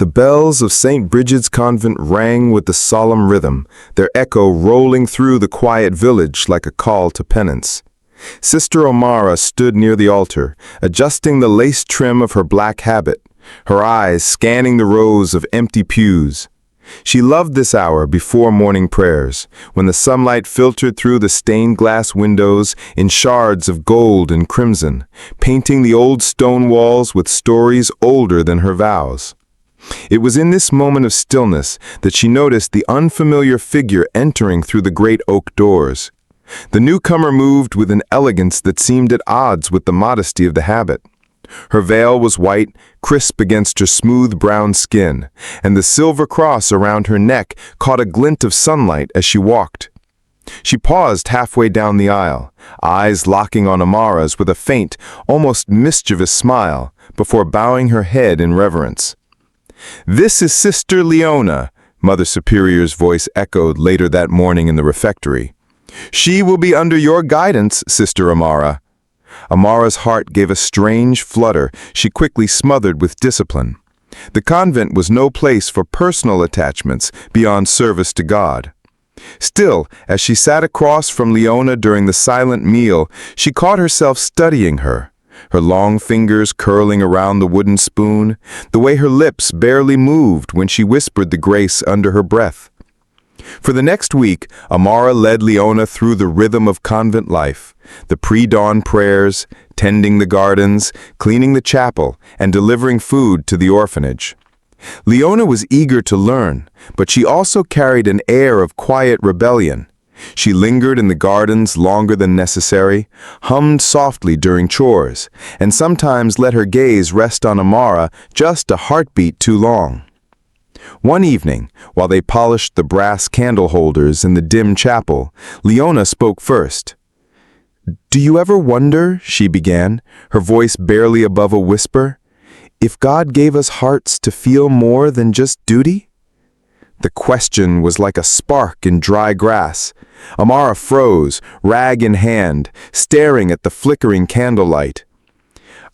The bells of St. Bridget's convent rang with a solemn rhythm, their echo rolling through the quiet village like a call to penance. Sister O'Mara stood near the altar, adjusting the lace trim of her black habit, her eyes scanning the rows of empty pews. She loved this hour before morning prayers, when the sunlight filtered through the stained glass windows in shards of gold and crimson, painting the old stone walls with stories older than her vows. It was in this moment of stillness that she noticed the unfamiliar figure entering through the great oak doors. The newcomer moved with an elegance that seemed at odds with the modesty of the habit. Her veil was white, crisp against her smooth brown skin, and the silver cross around her neck caught a glint of sunlight as she walked. She paused halfway down the aisle, eyes locking on Amara's with a faint, almost mischievous smile, before bowing her head in reverence. "This is Sister Leona," Mother Superior's voice echoed later that morning in the refectory. "She will be under your guidance, Sister Amara." Amara's heart gave a strange flutter she quickly smothered with discipline. The convent was no place for personal attachments beyond service to God. Still, as she sat across from Leona during the silent meal, she caught herself studying her long fingers curling around the wooden spoon, the way her lips barely moved when she whispered the grace under her breath. For the next week, Amara led Leona through the rhythm of convent life, the pre-dawn prayers, tending the gardens, cleaning the chapel, and delivering food to the orphanage. Leona was eager to learn, but she also carried an air of quiet rebellion. She lingered in the gardens longer than necessary, hummed softly during chores, and sometimes let her gaze rest on Amara just a heartbeat too long. One evening, while they polished the brass candle holders in the dim chapel, Leona spoke first. "Do you ever wonder," she began, her voice barely above a whisper, "if God gave us hearts to feel more than just duty?" The question was like a spark in dry grass. Amara froze, rag in hand, staring at the flickering candlelight.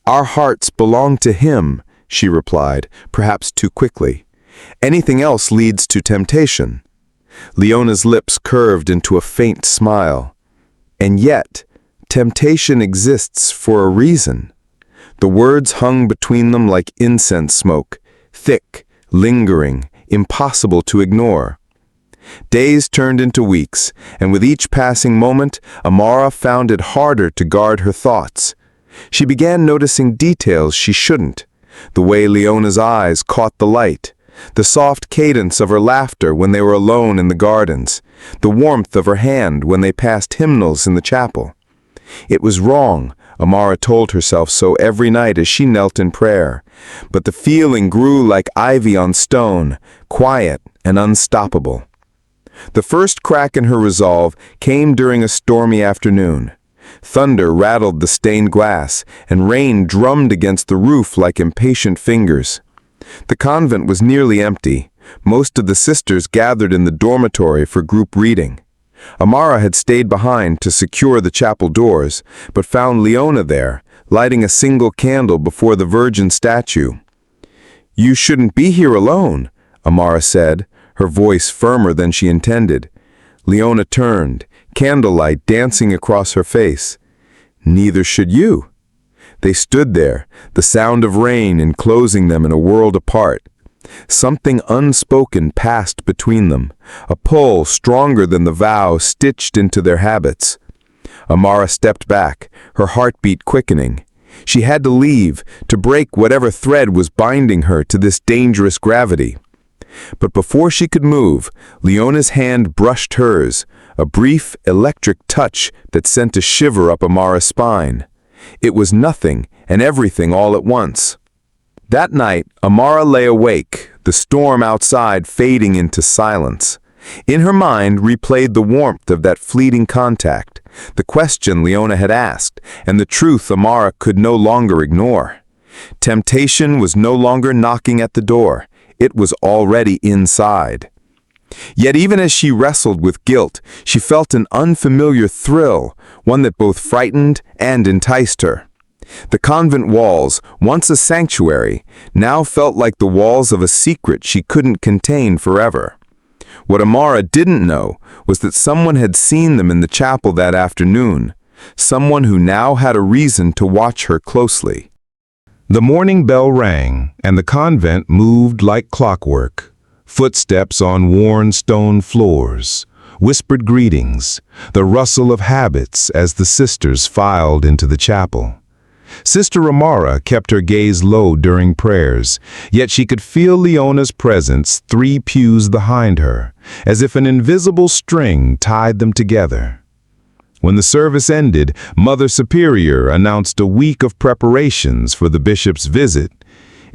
"Our hearts belong to Him," she replied, perhaps too quickly. "Anything else leads to temptation." Leona's lips curved into a faint smile. "And yet, temptation exists for a reason." The words hung between them like incense smoke, thick, lingering, impossible to ignore. Days turned into weeks, and with each passing moment, Amara found it harder to guard her thoughts. She began noticing details she shouldn't, the way Leona's eyes caught the light, the soft cadence of her laughter when they were alone in the gardens, the warmth of her hand when they passed hymnals in the chapel. It was wrong, Amara told herself so every night as she knelt in prayer, but the feeling grew like ivy on stone, quiet and unstoppable. The first crack in her resolve came during a stormy afternoon. Thunder rattled the stained glass, and rain drummed against the roof like impatient fingers. The convent was nearly empty. Most of the sisters gathered in the dormitory for group reading. Amara had stayed behind to secure the chapel doors, but found Leona there, lighting a single candle before the Virgin statue. "You shouldn't be here alone," Amara said, her voice firmer than she intended. Leona turned, candlelight dancing across her face. "Neither should you." They stood there, the sound of rain enclosing them in a world apart. Something unspoken passed between them, a pull stronger than the vow stitched into their habits. Amara stepped back, her heartbeat quickening. She had to leave, to break whatever thread was binding her to this dangerous gravity. But before she could move, Leona's hand brushed hers, a brief, electric touch that sent a shiver up Amara's spine. It was nothing and everything all at once. That night, Amara lay awake, the storm outside fading into silence. In her mind replayed the warmth of that fleeting contact, the question Leona had asked, and the truth Amara could no longer ignore. Temptation was no longer knocking at the door. It was already inside. Yet even as she wrestled with guilt, she felt an unfamiliar thrill, one that both frightened and enticed her. The convent walls, once a sanctuary, now felt like the walls of a secret she couldn't contain forever. What Amara didn't know was that someone had seen them in the chapel that afternoon, someone who now had a reason to watch her closely. The morning bell rang, and the convent moved like clockwork. Footsteps on worn stone floors, whispered greetings, the rustle of habits as the sisters filed into the chapel. Sister Amara kept her gaze low during prayers, yet she could feel Leona's presence 3 pews behind her, as if an invisible string tied them together. When the service ended, Mother Superior announced a week of preparations for the bishop's visit.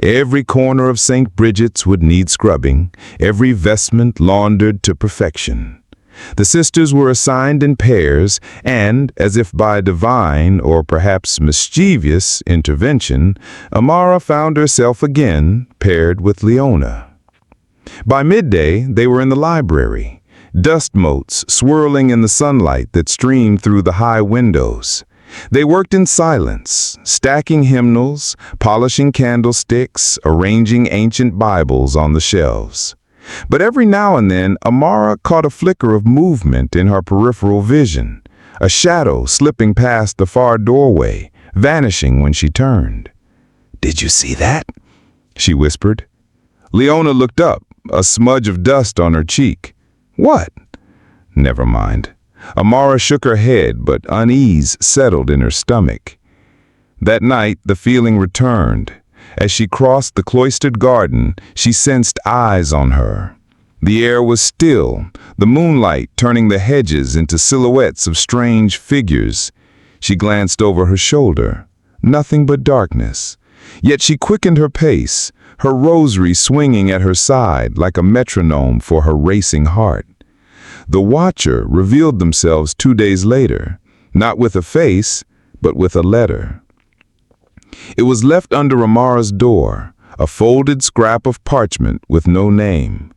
Every corner of St. Bridget's would need scrubbing, every vestment laundered to perfection. The sisters were assigned in pairs, and, as if by divine or perhaps mischievous intervention, Amara found herself again paired with Leona. By midday, they were in the library, dust motes swirling in the sunlight that streamed through the high windows. They worked in silence, stacking hymnals, polishing candlesticks, arranging ancient Bibles on the shelves. But every now and then, Amara caught a flicker of movement in her peripheral vision, a shadow slipping past the far doorway, vanishing when she turned. "Did you see that?" she whispered. Leona looked up, a smudge of dust on her cheek. "What?" "Never mind." Amara shook her head, but unease settled in her stomach. That night, the feeling returned. As she crossed the cloistered garden, she sensed eyes on her. The air was still, the moonlight turning the hedges into silhouettes of strange figures. She glanced over her shoulder. Nothing but darkness. Yet she quickened her pace, her rosary swinging at her side like a metronome for her racing heart. The watcher revealed themselves 2 days later, not with a face, but with a letter. It was left under Amara's door, a folded scrap of parchment with no name.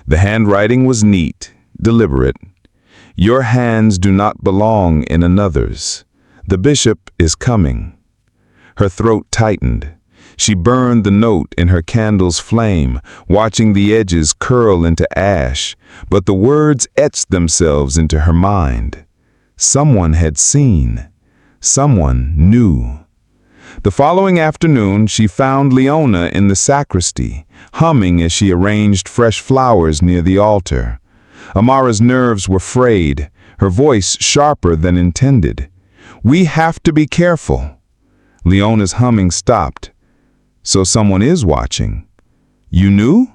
The handwriting was neat, deliberate. "Your hands do not belong in another's. The bishop is coming." Her throat tightened. She burned the note in her candle's flame, watching the edges curl into ash, but the words etched themselves into her mind. Someone had seen. Someone knew. The following afternoon, she found Leona in the sacristy, humming as she arranged fresh flowers near the altar. Amara's nerves were frayed, her voice sharper than intended. "We have to be careful." Leona's humming stopped. "So someone is watching." "You knew?"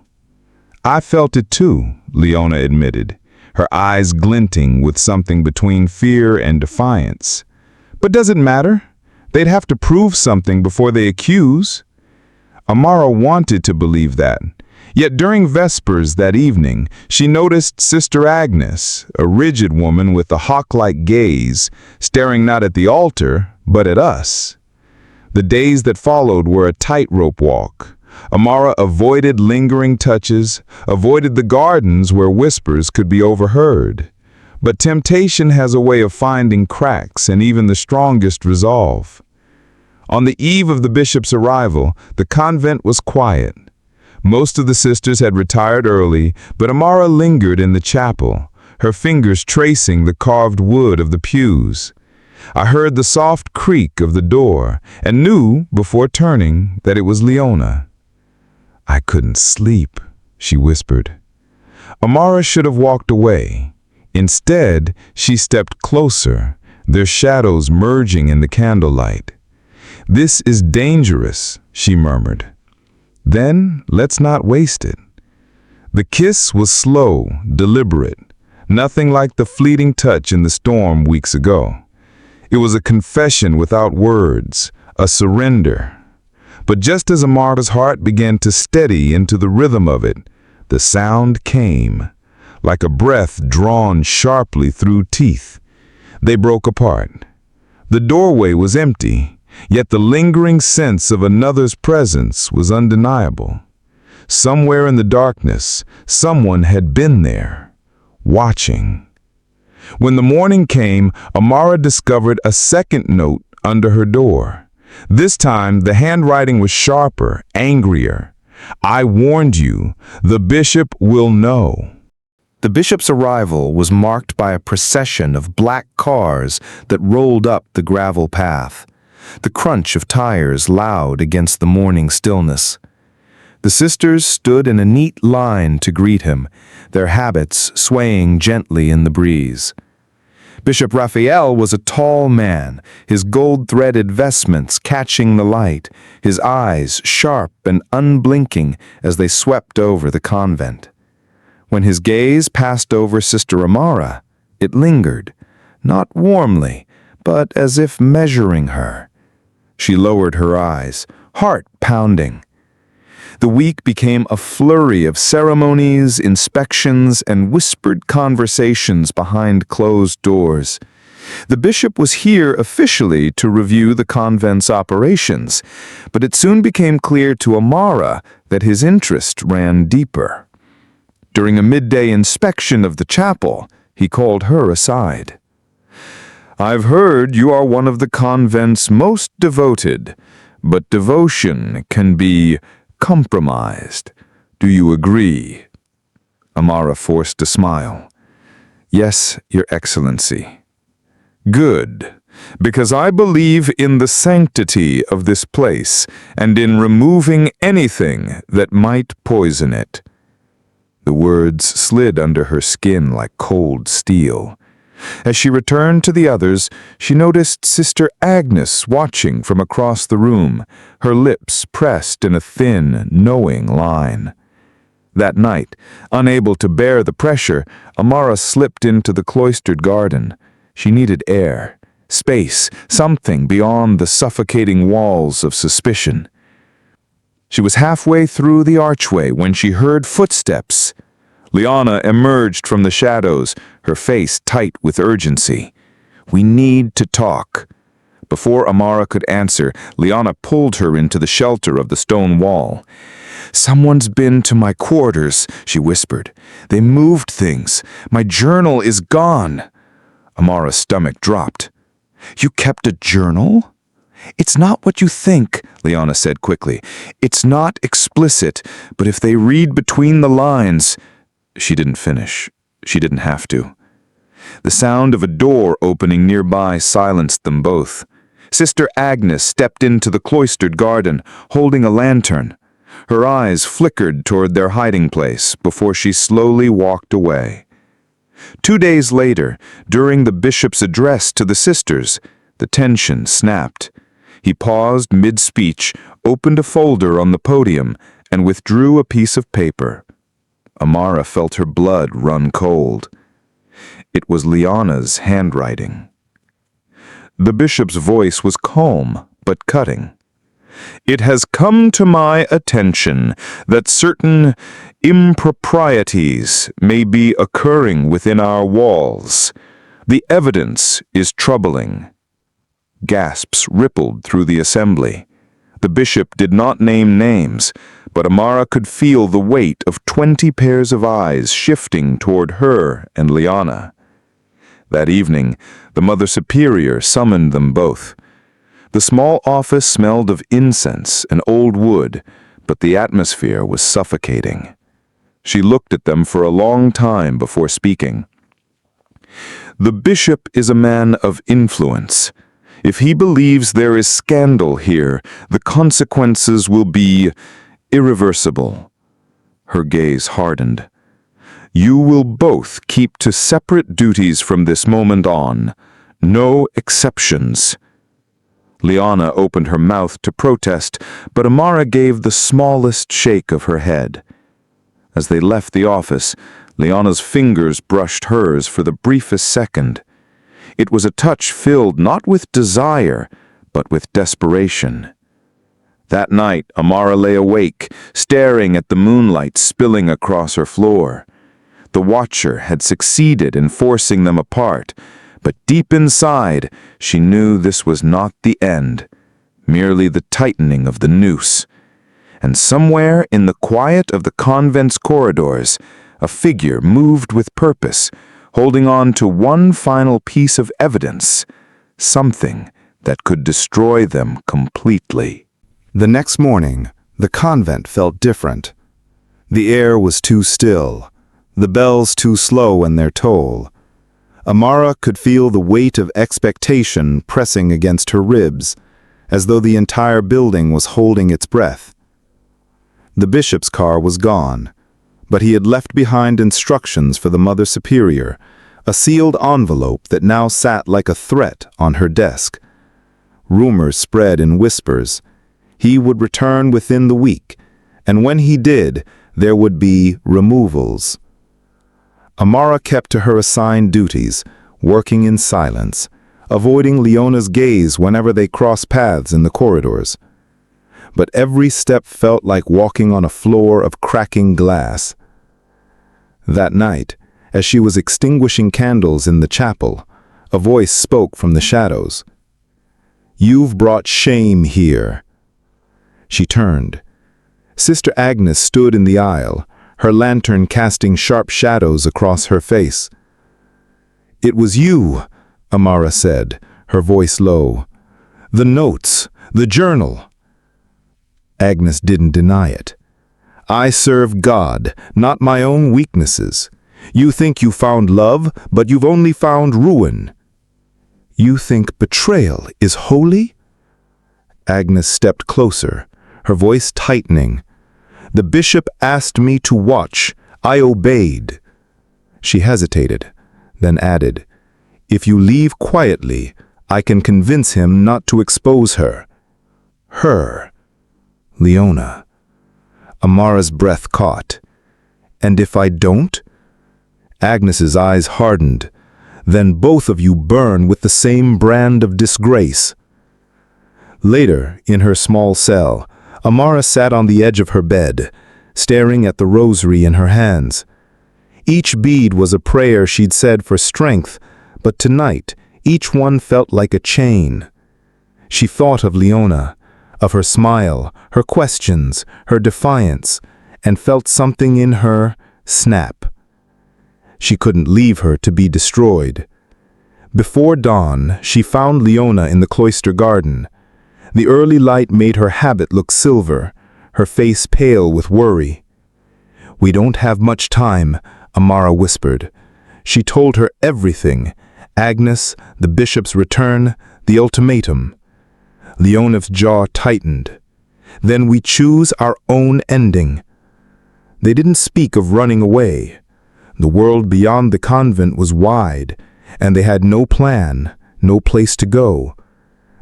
"I felt it too," Leona admitted, her eyes glinting with something between fear and defiance. "But does it matter? They'd have to prove something before they accuse." Amara wanted to believe that. Yet during Vespers that evening, she noticed Sister Agnes, a rigid woman with a hawk-like gaze, staring not at the altar, but at us. The days that followed were a tightrope walk. Amara avoided lingering touches, avoided the gardens where whispers could be overheard. But temptation has a way of finding cracks in even the strongest resolve. On the eve of the bishop's arrival, the convent was quiet. Most of the sisters had retired early, but Amara lingered in the chapel, her fingers tracing the carved wood of the pews. I heard the soft creak of the door and knew, before turning, that it was Leona. "I couldn't sleep," she whispered. Amara should have walked away. Instead, she stepped closer, their shadows merging in the candlelight. "This is dangerous," she murmured. "Then let's not waste it." The kiss was slow, deliberate, nothing like the fleeting touch in the storm weeks ago. It was a confession without words, a surrender. But just as Amara's heart began to steady into the rhythm of it, the sound came, like a breath drawn sharply through teeth. They broke apart. The doorway was empty, yet the lingering sense of another's presence was undeniable. Somewhere in the darkness, someone had been there, watching. When the morning came, Amara discovered a second note under her door. This time, the handwriting was sharper, angrier. "I warned you. The bishop will know." The bishop's arrival was marked by a procession of black cars that rolled up the gravel path, the crunch of tires loud against the morning stillness. The sisters stood in a neat line to greet him, their habits swaying gently in the breeze. Bishop Raphael was a tall man, his gold-threaded vestments catching the light, his eyes sharp and unblinking as they swept over the convent. When his gaze passed over Sister Amara, it lingered, not warmly, but as if measuring her. She lowered her eyes, heart pounding. The week became a flurry of ceremonies, inspections, and whispered conversations behind closed doors. The bishop was here officially to review the convent's operations, but it soon became clear to Amara that his interest ran deeper. During a midday inspection of the chapel, he called her aside. "I've heard you are one of the convent's most devoted, but devotion can be compromised. Do you agree?" Amara forced a smile. "Yes, Your Excellency." "Good, because I believe in the sanctity of this place and in removing anything that might poison it." The words slid under her skin like cold steel. As she returned to the others, she noticed Sister Agnes watching from across the room, her lips pressed in a thin, knowing line. That night, unable to bear the pressure, Amara slipped into the cloistered garden. She needed air, space, something beyond the suffocating walls of suspicion. She was halfway through the archway when she heard footsteps. Leona emerged from the shadows, her face tight with urgency. "We need to talk." Before Amara could answer, Leona pulled her into the shelter of the stone wall. "Someone's been to my quarters," she whispered. "They moved things. My journal is gone." Amara's stomach dropped. "You kept a journal?" "It's not what you think," Leona said quickly. "It's not explicit, but if they read between the lines—" She didn't finish. She didn't have to. The sound of a door opening nearby silenced them both. Sister Agnes stepped into the cloistered garden, holding a lantern. Her eyes flickered toward their hiding place before she slowly walked away. 2 days later, during the bishop's address to the sisters, the tension snapped. He paused mid-speech, opened a folder on the podium, and withdrew a piece of paper. Amara felt her blood run cold. It was Leona's handwriting. The bishop's voice was calm but cutting. "It has come to my attention that certain improprieties may be occurring within our walls. The evidence is troubling." Gasps rippled through the assembly. The bishop did not name names, but Amara could feel the weight of 20 pairs of eyes shifting toward her and Leona. That evening, the Mother Superior summoned them both. The small office smelled of incense and old wood, but the atmosphere was suffocating. She looked at them for a long time before speaking. "The bishop is a man of influence. If he believes there is scandal here, the consequences will be irreversible." Her gaze hardened. "You will both keep to separate duties from this moment on. No exceptions." Leona opened her mouth to protest, but Amara gave the smallest shake of her head. As they left the office, Leona's fingers brushed hers for the briefest second. It was a touch filled not with desire, but with desperation. That night, Amara lay awake, staring at the moonlight spilling across her floor. The Watcher had succeeded in forcing them apart, but deep inside, she knew this was not the end, merely the tightening of the noose. And somewhere in the quiet of the convent's corridors, a figure moved with purpose, holding on to one final piece of evidence, something that could destroy them completely. The next morning, the convent felt different. The air was too still, the bells too slow in their toll. Amara could feel the weight of expectation pressing against her ribs, as though the entire building was holding its breath. The bishop's car was gone, but he had left behind instructions for the Mother Superior, a sealed envelope that now sat like a threat on her desk. Rumors spread in whispers. He would return within the week, and when he did, there would be removals. Amara kept to her assigned duties, working in silence, avoiding Leona's gaze whenever they crossed paths in the corridors. But every step felt like walking on a floor of cracking glass. That night, as she was extinguishing candles in the chapel, a voice spoke from the shadows. "You've brought shame here." She turned. Sister Agnes stood in the aisle, her lantern casting sharp shadows across her face. "It was you," Amara said, her voice low. "The notes, the journal." Agnes didn't deny it. "I serve God, not my own weaknesses. You think you found love, but you've only found ruin." "You think betrayal is holy?" Agnes stepped closer, her voice tightening. "The bishop asked me to watch. I obeyed." She hesitated, then added, "If you leave quietly, I can convince him not to expose her." Her. Leona. Amara's breath caught. "And if I don't?" Agnes's eyes hardened. "Then both of you burn with the same brand of disgrace." Later, in her small cell, Amara sat on the edge of her bed, staring at the rosary in her hands. Each bead was a prayer she'd said for strength, but tonight, each one felt like a chain. She thought of Leona, of her smile, her questions, her defiance, and felt something in her snap. She couldn't leave her to be destroyed. Before dawn, she found Leona in the cloister garden. The early light made her habit look silver, her face pale with worry. "We don't have much time," Amara whispered. She told her everything: Agnes, the bishop's return, the ultimatum. Leona's jaw tightened. "Then we choose our own ending." They didn't speak of running away. The world beyond the convent was wide, and they had no plan, no place to go.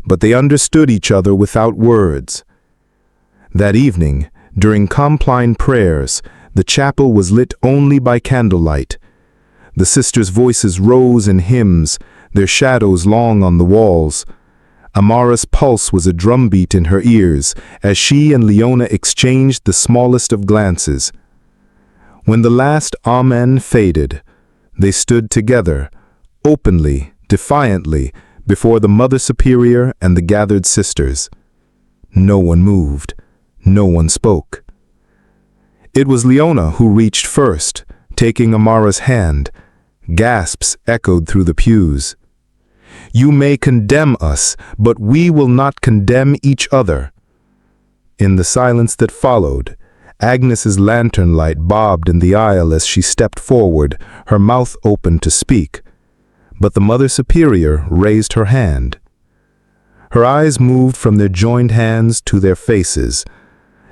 But they understood each other without words. That evening, during Compline prayers, the chapel was lit only by candlelight. The sisters' voices rose in hymns, their shadows long on the walls. Amara's pulse was a drumbeat in her ears as she and Leona exchanged the smallest of glances. When the last Amen faded, they stood together, openly, defiantly, before the Mother Superior and the gathered sisters. No one moved. No one spoke. It was Leona who reached first, taking Amara's hand. Gasps echoed through the pews. "You may condemn us, but we will not condemn each other." In the silence that followed, Agnes's lantern light bobbed in the aisle as she stepped forward, her mouth open to speak. But the Mother Superior raised her hand. Her eyes moved from their joined hands to their faces,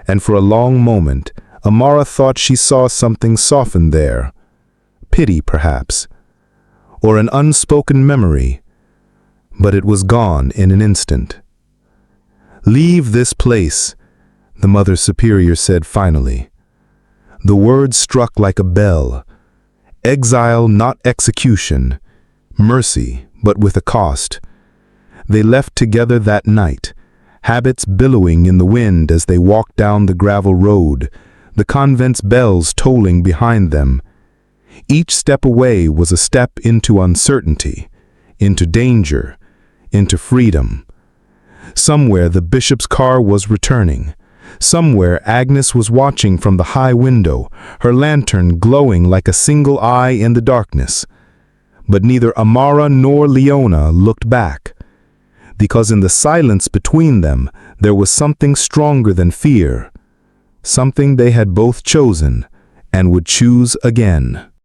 and for a long moment, Amara thought she saw something soften there. Pity, perhaps, or an unspoken memory. But it was gone in an instant. "Leave this place," the Mother Superior said finally. The words struck like a bell. Exile, not execution. Mercy, but with a cost. They left together that night, habits billowing in the wind as they walked down the gravel road, the convent's bells tolling behind them. Each step away was a step into uncertainty, into danger, into freedom. Somewhere the bishop's car was returning. Somewhere Agnes was watching from the high window, her lantern glowing like a single eye in the darkness. But neither Amara nor Leona looked back. because in the silence between them there was something stronger than fear, something they had both chosen and would choose again.